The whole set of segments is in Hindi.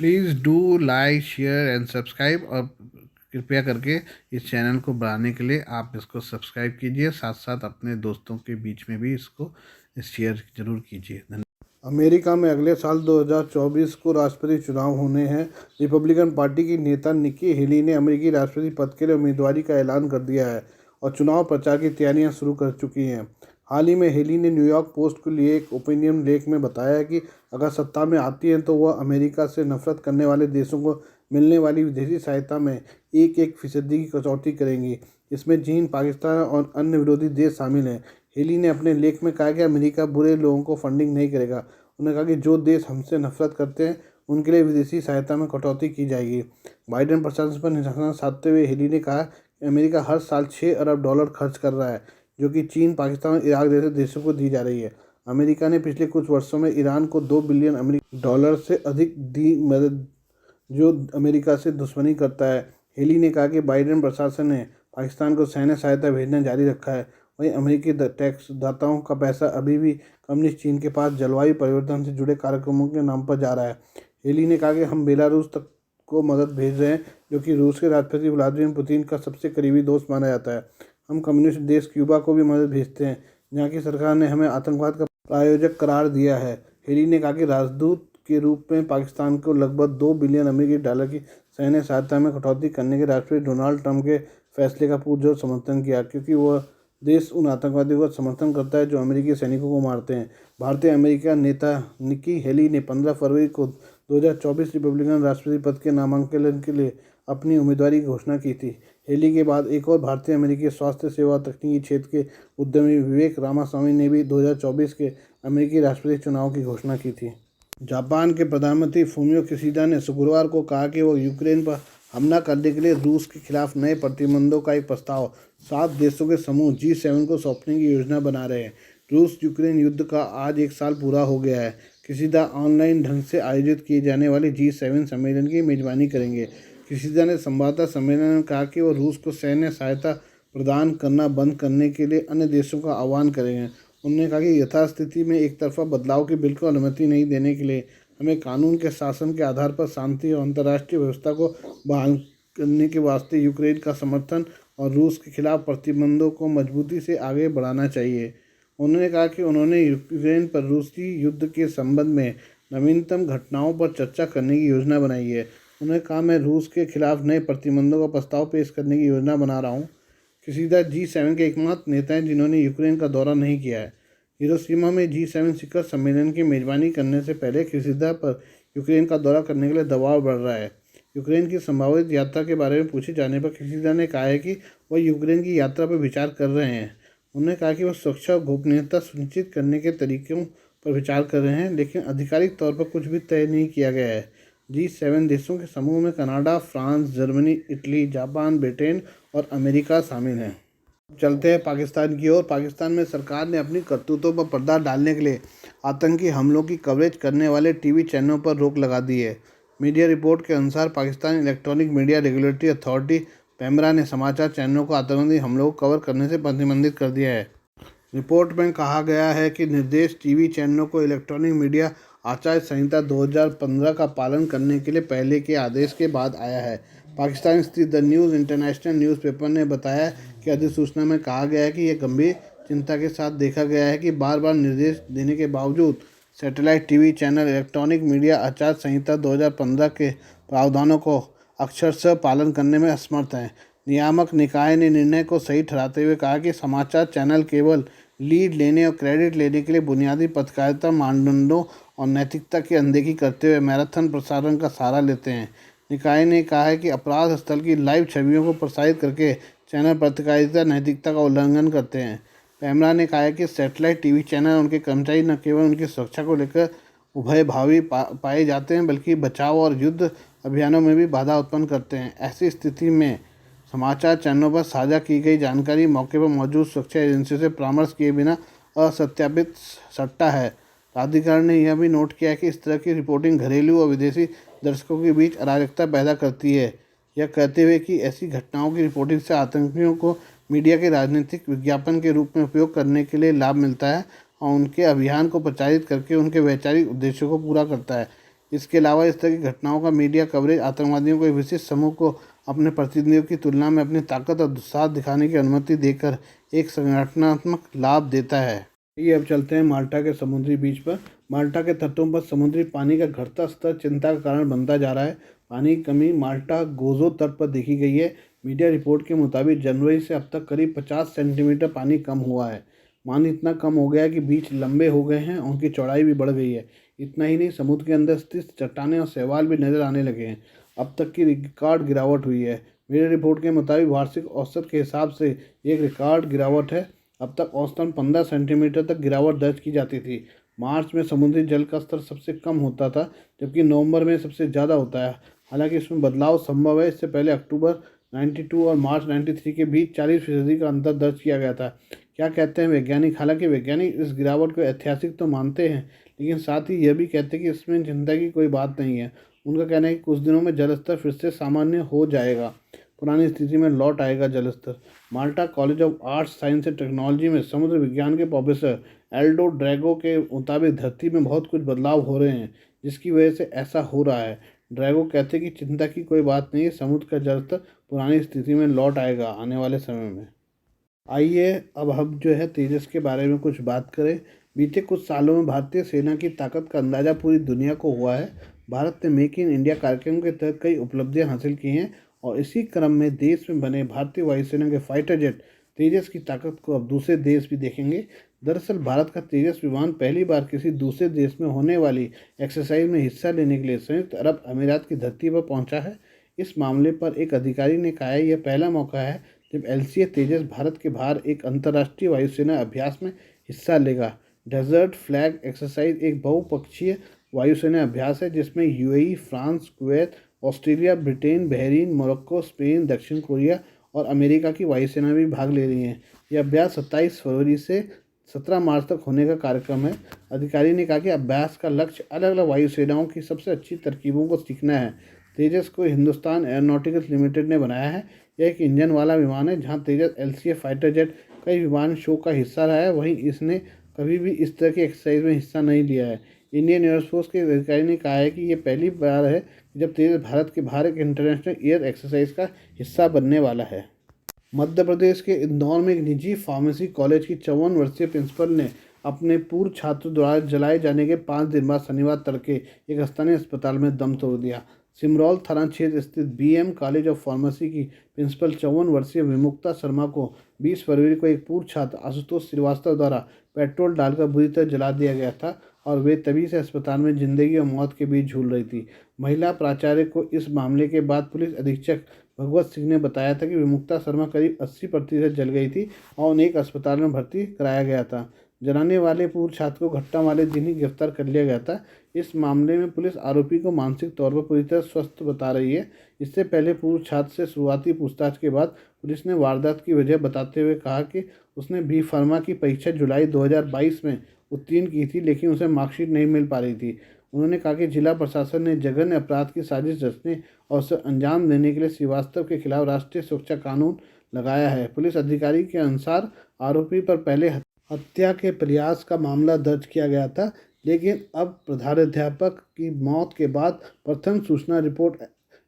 Please do like share and subscribe, और कृपया करके इस चैनल को बढ़ाने के लिए आप इसको सब्सक्राइब कीजिए, साथ साथ अपने दोस्तों के बीच में भी इसको शेयर ज़रूर कीजिए। धन्यवाद। अमेरिका में अगले साल 2024 को राष्ट्रपति चुनाव होने हैं। रिपब्लिकन पार्टी की नेता निकी हेली ने अमेरिकी राष्ट्रपति पद के लिए उम्मीदवारी का ऐलान कर दिया है और चुनाव प्रचार की तैयारियां शुरू कर चुकी हैं। हाल ही में हेली ने न्यूयॉर्क पोस्ट के लिए एक ओपिनियन लेख में बताया है कि अगर सत्ता में आती हैं तो वह अमेरिका से नफरत करने वाले देशों को मिलने वाली विदेशी सहायता में 1% की कटौती करेंगी। इसमें चीन, पाकिस्तान और अन्य विरोधी देश शामिल हैं। हेली ने अपने लेख में कहा कि अमेरिका बुरे लोगों को फंडिंग नहीं करेगा। उन्होंने कहा कि जो देश हमसे नफरत करते हैं उनके लिए विदेशी सहायता में कटौती की जाएगी। बाइडेन प्रशासन पर निशाना साधते हुए हेली ने कहा कि अमेरिका हर साल $6 अरब खर्च कर रहा है, जो कि चीन, पाकिस्तान और इराक जैसे देशों को दी जा रही है। अमेरिका ने पिछले कुछ वर्षों में ईरान को $2 बिलियन से अधिक दी मदद, जो अमेरिका से दुश्मनी करता है। हेली ने कहा कि बाइडेन प्रशासन ने पाकिस्तान को सैन्य सहायता भेजना जारी रखा है। वहीं अमेरिकी टैक्स दाताओं का पैसा अभी भी कम्युनिस्ट चीन के पास जलवायु परिवर्तन से जुड़े कार्यक्रमों के नाम पर जा रहा है। हेली ने कहा कि हम बेलारूस तक को मदद भेज रहे हैं, जो कि रूस के राष्ट्रपति व्लादिमीर पुतिन का सबसे करीबी दोस्त माना जाता है। हम कम्युनिस्ट देश क्यूबा को भी मदद भेजते हैं, जहाँ की सरकार ने हमें आतंकवाद का प्रायोजक करार दिया है। हेली ने कहा कि राजदूत के रूप में पाकिस्तान को लगभग $2 बिलियन की सैन्य सहायता में कटौती करने के राष्ट्रपति डोनाल्ड ट्रंप के फैसले का पुरजोर समर्थन किया, क्योंकि वह देश उन आतंकवादियों का समर्थन करता है जो अमेरिकी सैनिकों को मारते हैं। भारतीय अमेरिका नेता निकी हेली ने 15 फरवरी को 2024 रिपब्लिकन राष्ट्रपति पद के नामांकन के लिए अपनी उम्मीदवारी की घोषणा की थी। हेली के बाद एक और भारतीय अमेरिकी स्वास्थ्य सेवा तकनीकी क्षेत्र के उद्यमी विवेक रामास्वामी ने भी 2024 के अमेरिकी राष्ट्रपति चुनाव की घोषणा की थी। जापान के प्रधानमंत्री फूमियो किशिदा ने शुक्रवार को कहा कि वो यूक्रेन पर हमला करने के लिए रूस के खिलाफ नए प्रतिबंधों का एक प्रस्ताव 7 देशों के समूह G7 को सौंपने की योजना बना रहे हैं। रूस यूक्रेन युद्ध का आज 1 साल पूरा हो गया है। किशिदा ऑनलाइन ढंग से आयोजित किए जाने वाले G7 सम्मेलन की मेजबानी करेंगे। किशिदा ने संवाददाता सम्मेलन में कहा कि वो रूस को सैन्य सहायता प्रदान करना बंद करने के लिए अन्य देशों का आह्वान करेंगे। उन्होंने कहा कि यथास्थिति में एक तरफा बदलाव की बिल्कुल अनुमति नहीं देने के लिए हमें कानून के शासन के आधार पर शांति और अंतर्राष्ट्रीय व्यवस्था को बहाल करने के वास्ते यूक्रेन का समर्थन और रूस के खिलाफ प्रतिबंधों को मजबूती से आगे बढ़ाना चाहिए। उन्होंने कहा कि उन्होंने यूक्रेन पर रूसी युद्ध के संबंध में नवीनतम घटनाओं पर चर्चा करने की योजना बनाई है। उन्होंने कहा, मैं रूस के खिलाफ नए प्रतिबंधों का प्रस्ताव पेश करने की योजना बना रहा हूँ। किशिदा G7 के एकमात्र नेता हैं जिन्होंने यूक्रेन का दौरा नहीं किया है। हिरोशिमा में G7 शिखर सम्मेलन की मेजबानी करने से पहले किशिदा पर यूक्रेन का दौरा करने के लिए दबाव बढ़ रहा है। यूक्रेन की संभावित यात्रा के बारे में पूछे जाने पर किशिदा ने कहा है कि वह यूक्रेन की यात्रा पर विचार कर रहे हैं। उन्होंने कहा कि वह सुरक्षा और गोपनीयता सुनिश्चित करने के तरीकों पर विचार कर रहे हैं, लेकिन आधिकारिक तौर पर कुछ भी तय नहीं किया गया है। G7 देशों के समूह में Canada, France, Germany, Italy, Japan, Britain और अमेरिका शामिल हैं। चलते हैं पाकिस्तान की ओर। पाकिस्तान में सरकार ने अपनी करतूतों पर पर्दा डालने के लिए आतंकी हमलों की कवरेज करने वाले टीवी चैनलों पर रोक लगा दी है। मीडिया रिपोर्ट के अनुसार Pakistan electronic media regulatory authority PEMRA ने समाचार चैनलों को आतंकी हमलों को कवर करने से प्रतिबंधित कर दिया है। रिपोर्ट में कहा गया है कि निर्देश टीवी चैनलों को इलेक्ट्रॉनिक मीडिया आचार संहिता 2015 का पालन करने के लिए पहले के आदेश के बाद आया है। पाकिस्तान स्थित द न्यूज़ इंटरनेशनल न्यूज़पेपर ने बताया कि अधिसूचना में कहा गया है कि यह गंभीर चिंता के साथ देखा गया है कि बार बार निर्देश देने के बावजूद satellite TV channel electronic media आचार संहिता 2015 के प्रावधानों को अक्षरशः पालन करने में असमर्थ हैं। नियामक निकाय ने निर्णय को सही ठहराते हुए कहा कि समाचार चैनल केवल लीड लेने और क्रेडिट लेने के लिए बुनियादी पत्रकारिता मानदंडों और नैतिकता की अनदेखी करते हुए मैराथन प्रसारण का सहारा लेते हैं। निकाय ने कहा है कि अपराध स्थल की लाइव छवियों को प्रसारित करके चैनल पत्रकारिता नैतिकता का उल्लंघन करते हैं। पैमरा ने कहा है कि सैटेलाइट टीवी चैनल और उनके कर्मचारी न केवल उनकी सुरक्षा को लेकर उभयभावी पाए जाते हैं, बल्कि बचाव और युद्ध अभियानों में भी बाधा उत्पन्न करते हैं। ऐसी स्थिति में समाचार चैनलों पर साझा की गई जानकारी मौके पर मौजूद सुरक्षा एजेंसियों से परामर्श किए बिना असत्यापित सट्टा है। प्राधिकरण ने यह भी नोट किया कि इस तरह की रिपोर्टिंग घरेलू और विदेशी दर्शकों के बीच अराजकता पैदा करती है, यह कहते हुए कि ऐसी घटनाओं की रिपोर्टिंग से आतंकियों को मीडिया के राजनीतिक विज्ञापन के रूप में उपयोग करने के लिए लाभ मिलता है और उनके अभियान को प्रचारित करके उनके वैचारिक उद्देश्यों को पूरा करता है। इसके अलावा इस तरह की घटनाओं का मीडिया कवरेज आतंकवादियों को एक विशिष्ट समूह को अपने प्रतिद्वंदियों की तुलना में अपनी ताकत और दुस्साहस दिखाने की अनुमति देकर एक संगठनात्मक लाभ देता है। ये अब चलते हैं माल्टा के समुद्री बीच पर। माल्टा के तटों पर समुद्री पानी का घटता स्तर चिंता का कारण बनता जा रहा है। पानी की कमी माल्टा गोजो तट पर देखी गई है। मीडिया रिपोर्ट के मुताबिक जनवरी से अब तक करीब 50 सेंटीमीटर पानी कम हुआ है। पानी इतना कम हो गया है कि बीच लंबे हो गए हैं, उनकी चौड़ाई भी बढ़ गई है। इतना ही नहीं, समुद्र के अंदर स्थित चट्टानें और शैवाल भी नजर आने लगे हैं। अब तक की रिकॉर्ड गिरावट हुई है। मीडिया रिपोर्ट के मुताबिक वार्षिक औसत के हिसाब से एक रिकॉर्ड गिरावट है। अब तक औसतन 15 सेंटीमीटर तक गिरावट दर्ज की जाती थी। मार्च में समुद्री जल का स्तर सबसे कम होता था, जबकि नवंबर में सबसे ज़्यादा होता है। हालांकि इसमें बदलाव संभव है। इससे पहले अक्टूबर 92 और मार्च 93 के बीच 40% का अंतर दर्ज किया गया था। क्या कहते हैं वैज्ञानिक? हालांकि वैज्ञानिक इस गिरावट को ऐतिहासिक तो मानते हैं, लेकिन साथ ही यह भी कहते हैं कि इसमें चिंता की कोई बात नहीं है। उनका कहना है कि कुछ दिनों में जलस्तर फिर से सामान्य हो जाएगा, पुरानी स्थिति में लौट आएगा जलस्तर। Malta college of arts, science and technology में समुद्र विज्ञान के प्रोफेसर एल्डो ड्रैगो के मुताबिक धरती में बहुत कुछ बदलाव हो रहे हैं, जिसकी वजह से ऐसा हो रहा है। ड्रैगो कहते हैं कि चिंता की कोई बात नहीं है, समुद्र का जलस्तर पुरानी स्थिति में लौट आएगा आने वाले समय में। आइए अब हम जो है तेजस के बारे में कुछ बात करें। बीते कुछ सालों में भारतीय सेना की ताकत का अंदाज़ा पूरी दुनिया को हुआ है। भारत ने मेक इन इंडिया कार्यक्रम के तहत कई उपलब्धियां हासिल की हैं और इसी क्रम में देश में बने भारतीय वायुसेना के फाइटर जेट तेजस की ताकत को अब दूसरे देश भी देखेंगे। दरअसल भारत का तेजस विमान पहली बार किसी दूसरे देश में होने वाली एक्सरसाइज में हिस्सा लेने के लिए संयुक्त अरब अमीरात की धरती पर पहुंचा है। इस मामले पर एक अधिकारी ने कहा है, यह पहला मौका है जब LCA तेजस भारत के बाहर एक अंतर्राष्ट्रीय वायुसेना अभ्यास में हिस्सा लेगा। डेजर्ट फ्लैग एक्सरसाइज एक बहुपक्षीय वायुसेना अभ्यास है जिसमें UAE, France, Kuwait, Australia, Britain, Bahrain, Morocco, Spain, दक्षिण कोरिया और अमेरिका की वायुसेना भी भाग ले रही हैं। यह अभ्यास 27 फरवरी से 17 मार्च तक होने का कार्यक्रम है। अधिकारी ने कहा कि अभ्यास का लक्ष्य अलग अलग वायुसेनाओं की सबसे अच्छी तरकीबों को सीखना है। तेजस को हिंदुस्तान एयरोनॉटिक्स लिमिटेड ने बनाया है। यह एक इंजन वाला विमान है। जहां तेजस LCA फाइटर जेट कई विमान शो का हिस्सा रहा है, वहीं इसने कभी भी इस तरह की एक्सरसाइज में हिस्सा नहीं लिया है। इंडियन एयरफोर्स के अधिकारी ने कहा है कि ये पहली बार है जब तेजस भारत के बाहर एक इंटरनेशनल एयर एक्सरसाइज का हिस्सा बनने वाला है। मध्य प्रदेश के इंदौर में एक निजी फार्मेसी कॉलेज की 54 वर्षीय प्रिंसिपल ने अपने पूर्व छात्र द्वारा जलाए जाने के 5 दिन बाद शनिवार तड़के एक स्थानीय अस्पताल में दम तोड़ दिया। सिमरौल थाना क्षेत्र स्थित BM कॉलेज ऑफ फार्मेसी की प्रिंसिपल 54 वर्षीय विमुक्ता शर्मा को 20 फरवरी को एक पूर्व छात्र आशुतोष श्रीवास्तव द्वारा पेट्रोल डालकर बुरी तरह जला दिया गया था और वे तभी से अस्पताल में जिंदगी और मौत के बीच झूल रही थी। महिला प्राचार्य को इस मामले के बाद पुलिस अधीक्षक भगवत सिंह ने बताया था कि विमुक्ता शर्मा करीब 80% जल गई थी और उन्हें एक अस्पताल में भर्ती कराया गया था। जलाने वाले पूर्व छात्र को घटना वाले दिन ही गिरफ्तार कर लिया गया था। इस मामले में पुलिस आरोपी को मानसिक तौर पर पूरी तरह स्वस्थ बता रही है। इससे पहले पूर्व छात्र से शुरुआती पूछताछ के बाद पुलिस ने वारदात की वजह बताते हुए कहा कि उसने B फार्मा की परीक्षा जुलाई 2022 में उत्तीर्ण की थी, लेकिन उसे मार्कशीट नहीं मिल पा रही थी। उन्होंने कहा कि जिला प्रशासन ने जघन्य अपराध की साजिश रचने और उसे अंजाम देने के लिए श्रीवास्तव के खिलाफ राष्ट्रीय सुरक्षा कानून लगाया है। पुलिस अधिकारी के अनुसार आरोपी पर पहले हत्या के प्रयास का मामला दर्ज किया गया था, लेकिन अब प्रधानाध्यापक की मौत के बाद प्रथम सूचना रिपोर्ट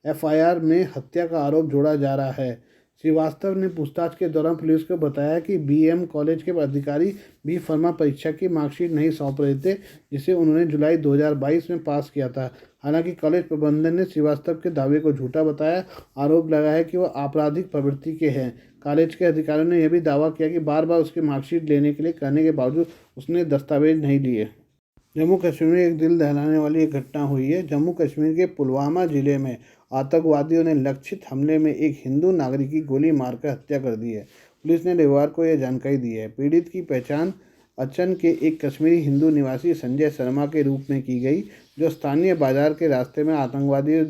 FIR में हत्या का आरोप जोड़ा जा रहा है। श्रीवास्तव ने पूछताछ के दौरान पुलिस को बताया कि BM कॉलेज के अधिकारी B फार्मा परीक्षा की मार्कशीट नहीं सौंप रहे थे, जिसे उन्होंने जुलाई 2022 में पास किया था। हालांकि कॉलेज प्रबंधन ने श्रीवास्तव के दावे को झूठा बताया। आरोप लगाया कि वह आपराधिक प्रवृत्ति के हैं। कॉलेज के अधिकारियों ने यह भी दावा किया कि बार बार उसकी मार्कशीट लेने के लिए कहने के बावजूद उसने दस्तावेज नहीं लिए। जम्मू कश्मीर में एक दिल दहलाने वाली एक घटना हुई है। जम्मू कश्मीर के पुलवामा जिले में आतंकवादियों ने लक्षित हमले में एक हिंदू नागरिक की गोली मारकर हत्या कर दी है। पुलिस ने रविवार को यह जानकारी दी है। पीड़ित की पहचान अचन के एक कश्मीरी हिंदू निवासी संजय शर्मा के रूप में की गई, जो स्थानीय बाजार के रास्ते में आतंकवादियों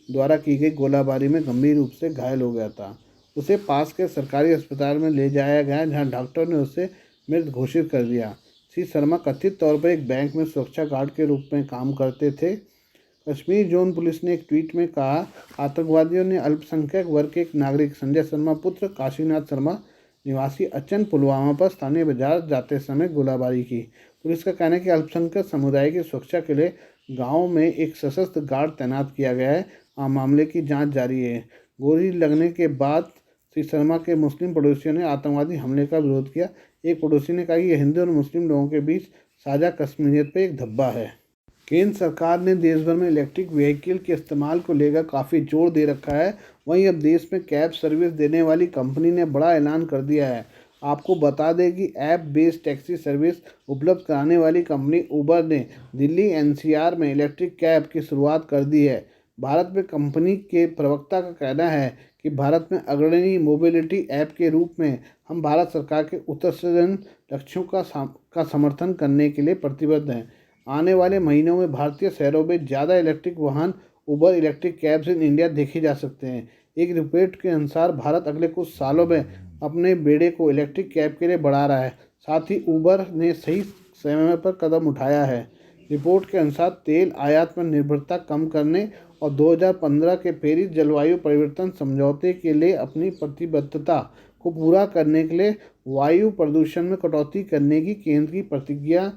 द्वारा की गई गोलाबारी में गंभीर रूप से घायल हो गया था। उसे पास के सरकारी अस्पताल में ले जाया गया, जहां डॉक्टर ने उसे मृत घोषित कर दिया। श्री शर्मा कथित तौर पर एक बैंक में सुरक्षा गार्ड के रूप में काम करते थे। कश्मीर जोन पुलिस ने एक ट्वीट में कहा, आतंकवादियों ने अल्पसंख्यक वर्ग के एक नागरिक संजय शर्मा पुत्र काशीनाथ शर्मा निवासी अचन पुलवामा पर स्थानीय बाजार जाते समय गोलाबारी की। पुलिस का कहना है कि अल्पसंख्यक समुदाय की सुरक्षा के लिए गांव में एक सशस्त्र गार्ड तैनात किया गया है। मामले की जांच जारी है। गोली लगने के बाद श्री शर्मा के मुस्लिम पड़ोसियों ने आतंकवादी हमले का विरोध किया। एक पड़ोसी ने कहा कि यह हिंदू और मुस्लिम लोगों के बीच साझा कश्मीरियत पर एक धब्बा है। केंद्र सरकार ने देश भर में इलेक्ट्रिक व्हीकल के इस्तेमाल को लेकर काफ़ी जोर दे रखा है। वहीं अब देश में कैब सर्विस देने वाली कंपनी ने बड़ा ऐलान कर दिया है। आपको बता दें कि ऐप बेस्ड टैक्सी सर्विस उपलब्ध कराने वाली कंपनी उबर ने दिल्ली एनसीआर में इलेक्ट्रिक कैब की शुरुआत कर दी है। भारत में कंपनी के प्रवक्ता का कहना है कि भारत में अग्रणी मोबिलिटी ऐप के रूप में हम भारत सरकार के उत्कृष्ट लक्ष्यों का समर्थन करने के लिए प्रतिबद्ध हैं। आने वाले महीनों में भारतीय शहरों में ज़्यादा इलेक्ट्रिक वाहन उबर इलेक्ट्रिक कैब्स इन इंडिया देखे जा सकते हैं। एक रिपोर्ट के अनुसार भारत अगले कुछ सालों में अपने बेड़े को इलेक्ट्रिक कैब के लिए बढ़ा रहा है। साथ ही उबर ने सही समय पर कदम उठाया है। रिपोर्ट के अनुसार तेल आयात पर निर्भरता कम करने और 2015 के पेरिस जलवायु परिवर्तन समझौते के लिए अपनी प्रतिबद्धता को पूरा करने के लिए वायु प्रदूषण में कटौती करने की केंद्र की प्रतिज्ञा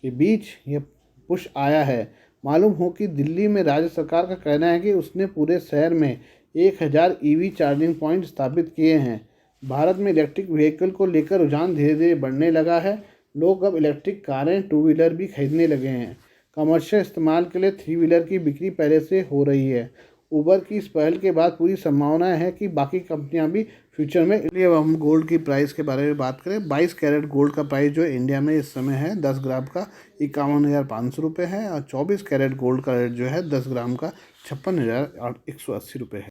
के बीच यह पुश आया है। मालूम हो कि दिल्ली में राज्य सरकार का कहना है कि उसने पूरे शहर में 1000 ईवी चार्जिंग पॉइंट स्थापित किए हैं। भारत में इलेक्ट्रिक व्हीकल को लेकर रुझान धीरे धीरे बढ़ने लगा है। लोग अब इलेक्ट्रिक कारें, टू व्हीलर भी खरीदने लगे हैं। कमर्शियल इस्तेमाल के लिए थ्री व्हीलर की बिक्री पहले से हो रही है। उबर की इस पहल के बाद पूरी संभावना है कि बाकी कंपनियां भी फ्यूचर में। इसलिए अब हम गोल्ड की प्राइस के बारे में बात करें। 22 कैरेट गोल्ड का प्राइस जो इंडिया में इस समय है 10 ग्राम का 51,500 रुपये है और 24 कैरेट गोल्ड का रेट जो है 10 ग्राम का 56,180 रुपये है।